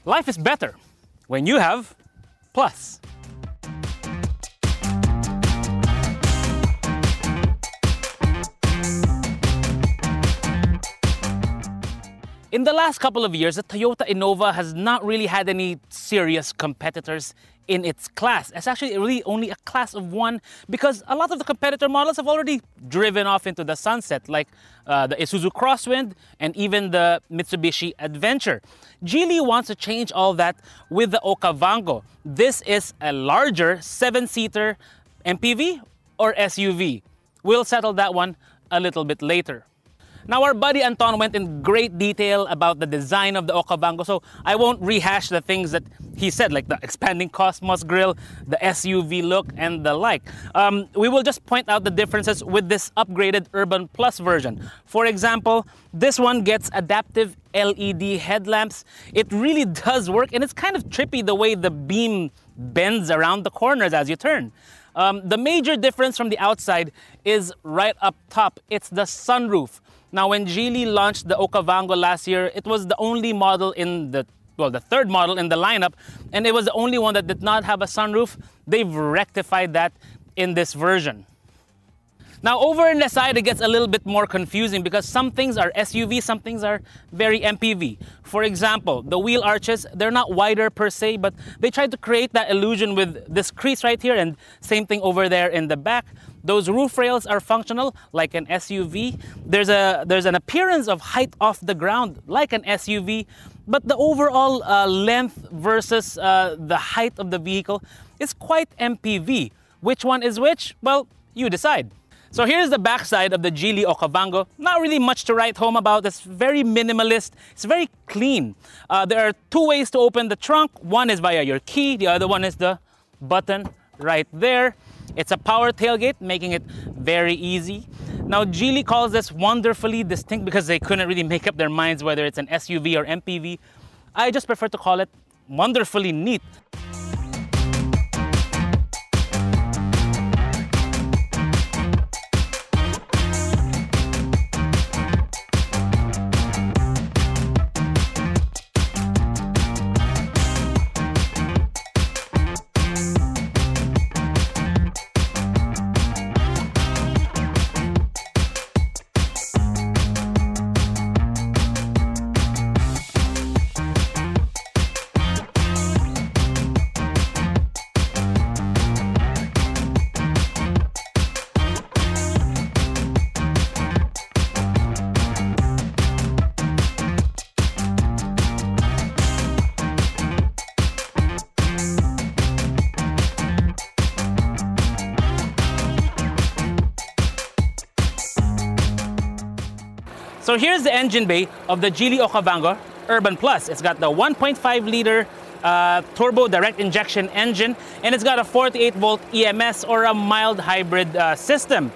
Life is better when you have Plus. In the last couple of years, the Toyota Innova has not really had any serious competitors in its class. It's actually really only a class of one because a lot of the competitor models have already driven off into the sunset, like the Isuzu Crosswind and even the Mitsubishi Adventure. Geely wants to change all that with the Okavango. This is a larger 7-seater MPV or SUV. We'll settle that one a little bit later. Now, our buddy Anton went in great detail about the design of the Okavango, so I won't rehash the things that he said, like the expanding Cosmos grille, the SUV look, and the like. We will just point out the differences with this upgraded Urban Plus version. For example, this one gets adaptive LED headlamps. It really does work, and it's kind of trippy the way the beam bends around the corners as you turn. The major difference from the outside is right up top. It's the sunroof. Now, when Geely launched the Okavango last year, it was the only model in the third model in the lineup, and it was the only one that did not have a sunroof. They've rectified that in this version. Now, over in the side, it gets a little bit more confusing because some things are SUV, some things are very MPV. For example, the wheel arches, they're not wider per se, but they tried to create that illusion with this crease right here, and same thing over there in the back. Those roof rails are functional like an SUV. There's an appearance of height off the ground like an SUV, but the overall length versus the height of the vehicle is quite MPV. Which one is which? Well, you decide. So here's the backside of the Geely Okavango. Not really much to write home about. It's very minimalist. It's very clean. There are two ways to open the trunk. One is via your key. The other one is the button right there. It's a power tailgate, making it very easy. Now, Geely calls this wonderfully distinct because they couldn't really make up their minds whether it's an SUV or MPV. I just prefer to call it wonderfully neat. So here's the engine bay of the Geely Okavango Urban Plus. It's got the 1.5-liter turbo direct injection engine, and it's got a 48-volt EMS or a mild hybrid system.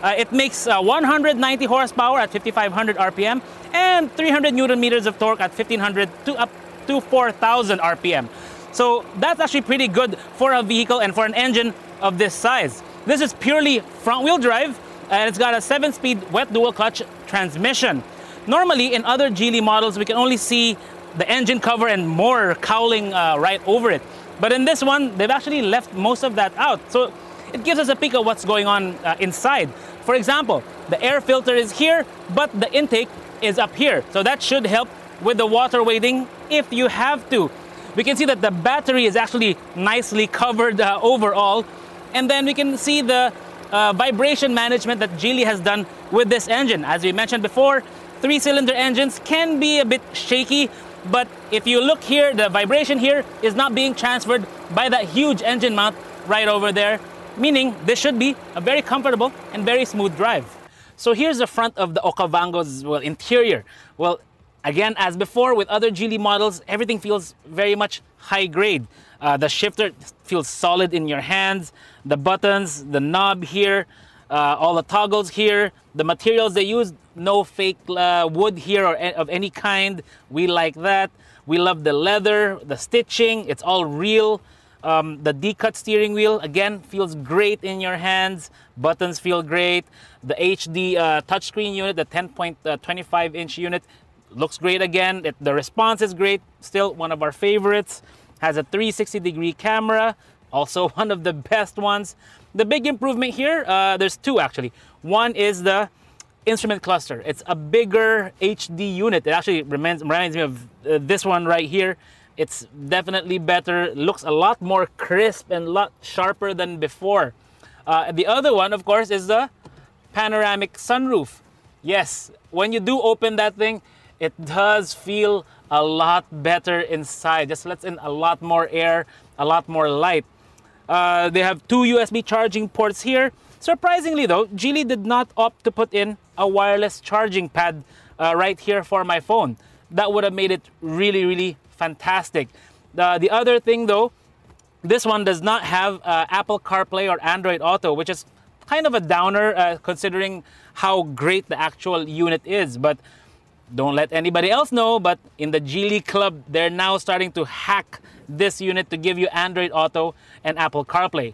It makes 190 horsepower at 5,500 RPM and 300 Newton meters of torque at 1,500 to up to 4,000 RPM. So that's actually pretty good for a vehicle and for an engine of this size. This is purely front-wheel drive, and it's got a 7-speed wet dual clutch transmission. Normally, in other Geely models, we can only see the engine cover and more cowling right over it. But in this one, they've actually left most of that out. So it gives us a peek of what's going on inside. For example, the air filter is here, but the intake is up here. So that should help with the water weighting if you have to. We can see that the battery is actually nicely covered overall. And then we can see the vibration management that Geely has done with this engine. As we mentioned before, 3-cylinder engines can be a bit shaky, but if you look here, the vibration here is not being transferred by that huge engine mount right over there, meaning this should be a very comfortable and very smooth drive. So here's the front of the Okavango's interior. Well, again, as before with other Geely models, everything feels very much high grade. The shifter feels solid in your hands. The buttons, the knob here, all the toggles here. The materials they use, no fake wood here or of any kind. We like that. We love the leather, the stitching. It's all real. The D-cut steering wheel, again, feels great in your hands. Buttons feel great. The HD touchscreen unit, the 10.25-inch unit, looks great again. The response is great. Still one of our favorites. Has a 360-degree camera. Also one of the best ones. The big improvement here, there's two actually. One is the instrument cluster. It's a bigger HD unit. It actually reminds me of this one right here. It's definitely better. Looks a lot more crisp and a lot sharper than before. The other one, of course, is the panoramic sunroof. Yes, when you do open that thing, it does feel a lot better inside. Just lets in a lot more air, a lot more light. They have two USB charging ports here. Surprisingly though, Geely did not opt to put in a wireless charging pad right here for my phone. That would have made it really, really fantastic. The other thing though, this one does not have Apple CarPlay or Android Auto, which is kind of a downer considering how great the actual unit is. But don't let anybody else know, but in the Geely Club, they're now starting to hack this unit to give you Android Auto and Apple CarPlay.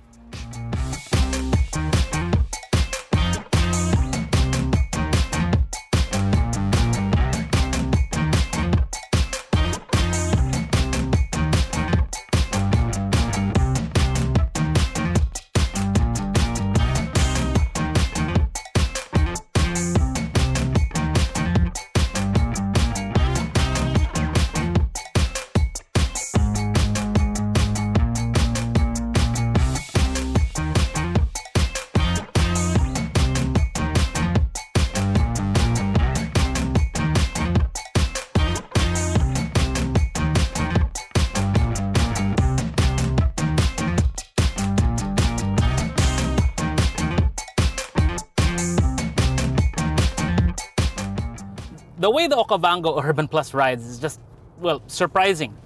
The way the Okavango Urban Plus rides is just, well, surprising.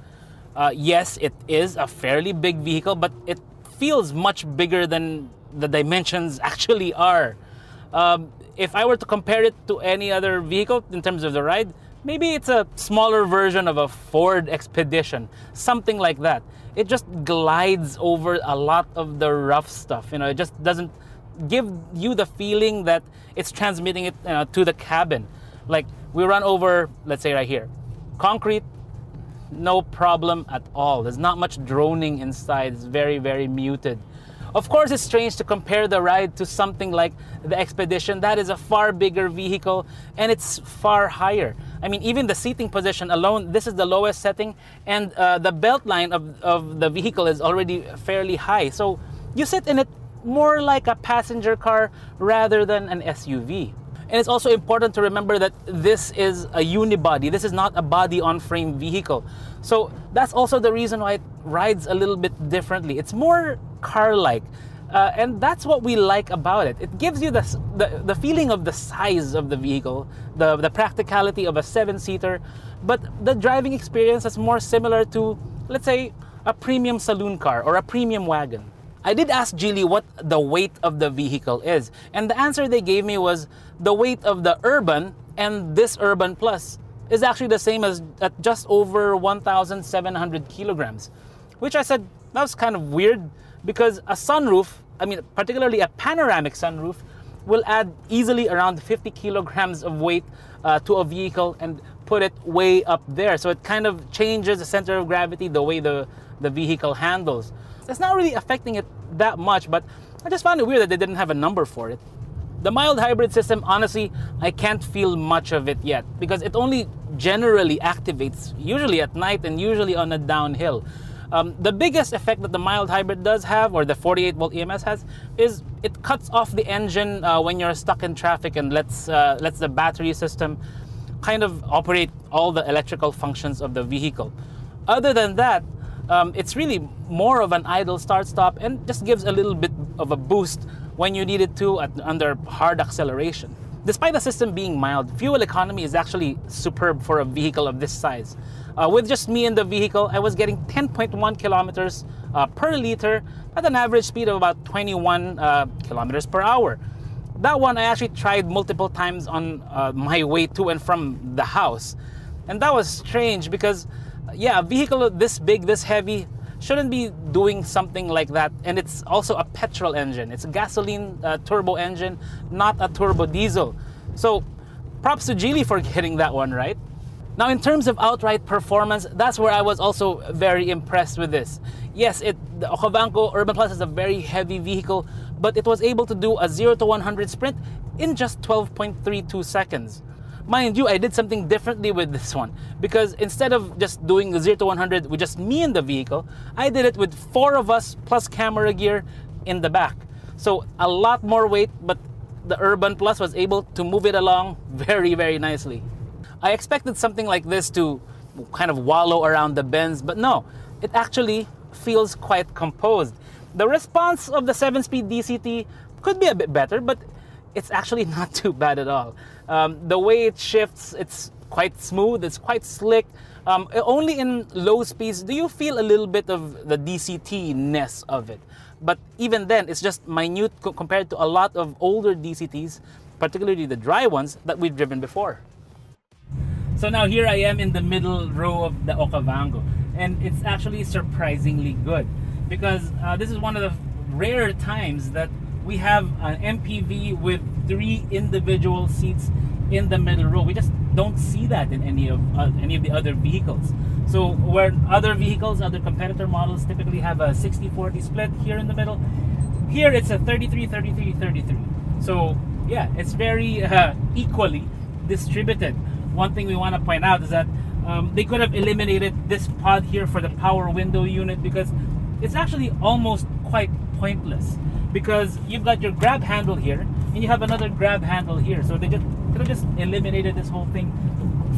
Yes, it is a fairly big vehicle, but it feels much bigger than the dimensions actually are. If I were to compare it to any other vehicle in terms of the ride, maybe it's a smaller version of a Ford Expedition, something like that. It just glides over a lot of the rough stuff. You know, it just doesn't give you the feeling that it's transmitting it to the cabin. Like, we run over, let's say right here, concrete, no problem at all. There's not much droning inside. It's very, very muted. Of course, it's strange to compare the ride to something like the Expedition. That is a far bigger vehicle and it's far higher. I mean, even the seating position alone, this is the lowest setting, and the belt line of the vehicle is already fairly high. So you sit in it more like a passenger car rather than an SUV. And it's also important to remember that this is a unibody. This is not a body-on-frame vehicle. So that's also the reason why it rides a little bit differently. It's more car-like. And that's what we like about it. It gives you the feeling of the size of the vehicle, the practicality of a 7-seater, but the driving experience is more similar to, let's say, a premium saloon car or a premium wagon. I did ask Geely what the weight of the vehicle is, and the answer they gave me was the weight of the Urban and this Urban Plus is actually the same as at just over 1,700 kilograms, which I said that was kind of weird because a sunroof, I mean particularly a panoramic sunroof, will add easily around 50 kilograms of weight to a vehicle and put it way up there. So it kind of changes the center of gravity, the way the vehicle handles. It's not really affecting it that much, but I just found it weird that they didn't have a number for it. The mild hybrid system, honestly, I can't feel much of it yet because it only generally activates usually at night and usually on a downhill. The biggest effect that the mild hybrid does have, or the 48-volt EMS has, is it cuts off the engine when you're stuck in traffic and lets the battery system kind of operate all the electrical functions of the vehicle. Other than that, it's really more of an idle start-stop and just gives a little bit of a boost when you need it to under hard acceleration. Despite the system being mild, fuel economy is actually superb for a vehicle of this size. With just me in the vehicle, I was getting 10.1 kilometers per liter at an average speed of about 21 kilometers per hour. That one I actually tried multiple times on my way to and from the house. And that was strange because yeah, a vehicle this big, this heavy, shouldn't be doing something like that. And it's also a petrol engine. It's a gasoline turbo engine, not a turbo diesel. So props to Geely for getting that one right. Now, in terms of outright performance, that's where I was also very impressed with this. Yes, the Okavango Urban Plus is a very heavy vehicle, but it was able to do a 0 to 100 sprint in just 12.32 seconds. Mind you, I did something differently with this one, because instead of just doing the 0 to 100 with just me in the vehicle, I did it with 4 of us plus camera gear in the back. So a lot more weight, but the Urban Plus was able to move it along very, very nicely. I expected something like this to kind of wallow around the bends, but no, it actually feels quite composed. The response of the 7-speed DCT could be a bit better, but it's actually not too bad at all. The way it shifts, it's quite smooth, it's quite slick. Only in low speeds do you feel a little bit of the DCT-ness of it. But even then, it's just minute compared to a lot of older DCTs, particularly the dry ones that we've driven before. So now here I am in the middle row of the Okavango, and it's actually surprisingly good, because this is one of the rare times that we have an MPV with 3 individual seats in the middle row. We just don't see that in any of the other vehicles. So where other vehicles, other competitor models typically have a 60-40 split here in the middle, here it's a 33-33-33. So yeah, it's very equally distributed. One thing we want to point out is that they could have eliminated this pod here for the power window unit, because it's actually almost quite pointless, because you've got your grab handle here and you have another grab handle here. So they could have just eliminated this whole thing,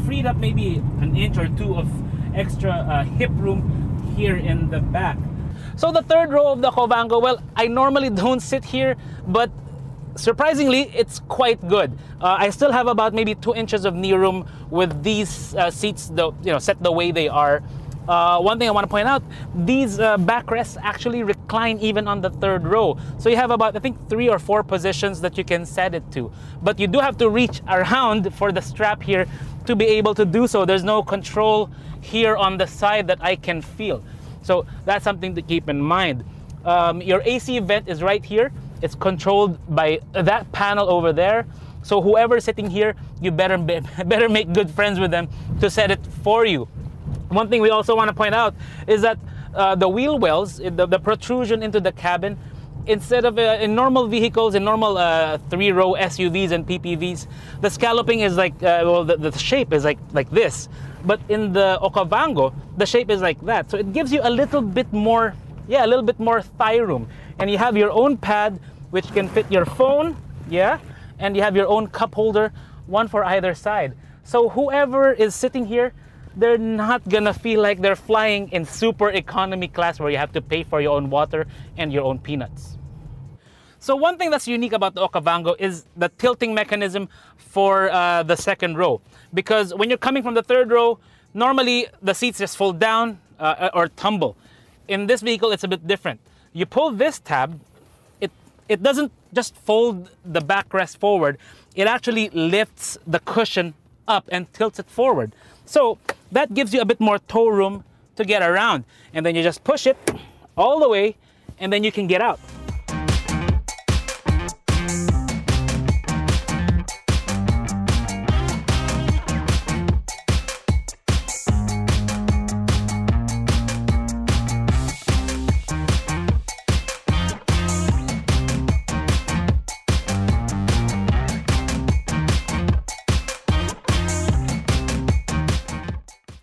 freed up maybe an inch or 2 of extra hip room here in the back. So the third row of the Okavango, well, I normally don't sit here, but surprisingly, it's quite good. I still have about maybe 2 inches of knee room with these seats, set the way they are. One thing I want to point out, these backrests actually recline even on the third row. So you have about, I think, 3 or 4 positions that you can set it to. But you do have to reach around for the strap here to be able to do so. There's no control here on the side that I can feel. So that's something to keep in mind. Your AC vent is right here. It's controlled by that panel over there. So whoever's sitting here, you better make good friends with them to set it for you. One thing we also want to point out is that the wheel wells, the protrusion into the cabin, instead of in normal vehicles, in normal 3-row SUVs and PPVs, the scalloping is like, the shape is like this. But in the Okavango, the shape is like that. So it gives you a little bit more, a little bit more thigh room. And you have your own pad, which can fit your phone, and you have your own cup holder, one for either side. So whoever is sitting here, they're not gonna feel like they're flying in super economy class where you have to pay for your own water and your own peanuts. So one thing that's unique about the Okavango is the tilting mechanism for the second row. Because when you're coming from the third row, normally the seats just fold down or tumble. In this vehicle, it's a bit different. You pull this tab, it doesn't just fold the backrest forward, it actually lifts the cushion up and tilts it forward. So that gives you a bit more toe room to get around. And then you just push it all the way, and then you can get out.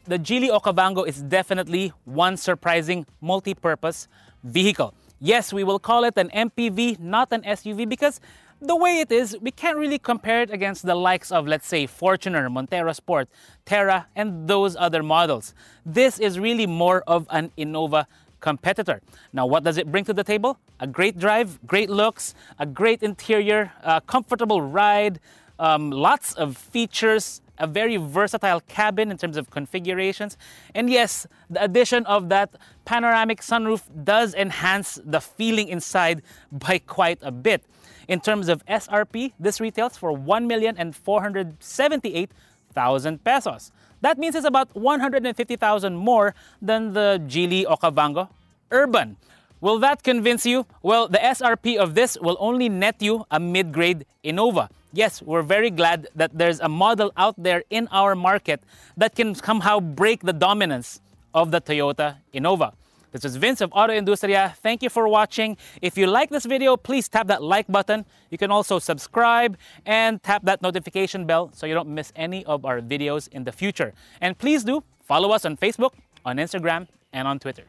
The Geely Okavango is definitely one surprising multi-purpose vehicle. Yes, we will call it an MPV, not an SUV, because the way it is, we can't really compare it against the likes of, let's say, Fortuner, Montero Sport, Terra, and those other models. This is really more of an Innova competitor. Now, what does it bring to the table? A great drive, great looks, a great interior, a comfortable ride, lots of features, a very versatile cabin in terms of configurations. And yes, the addition of that panoramic sunroof does enhance the feeling inside by quite a bit. In terms of SRP, this retails for 1,478,000 pesos. That means it's about 150,000 more than the Geely Okavango Urban. Will that convince you? Well, the SRP of this will only net you a mid-grade Innova. Yes, we're very glad that there's a model out there in our market that can somehow break the dominance of the Toyota Innova. This is Vince of Auto Industriya. Thank you for watching. If you like this video, please tap that like button. You can also subscribe and tap that notification bell so you don't miss any of our videos in the future. And please do follow us on Facebook, on Instagram, and on Twitter.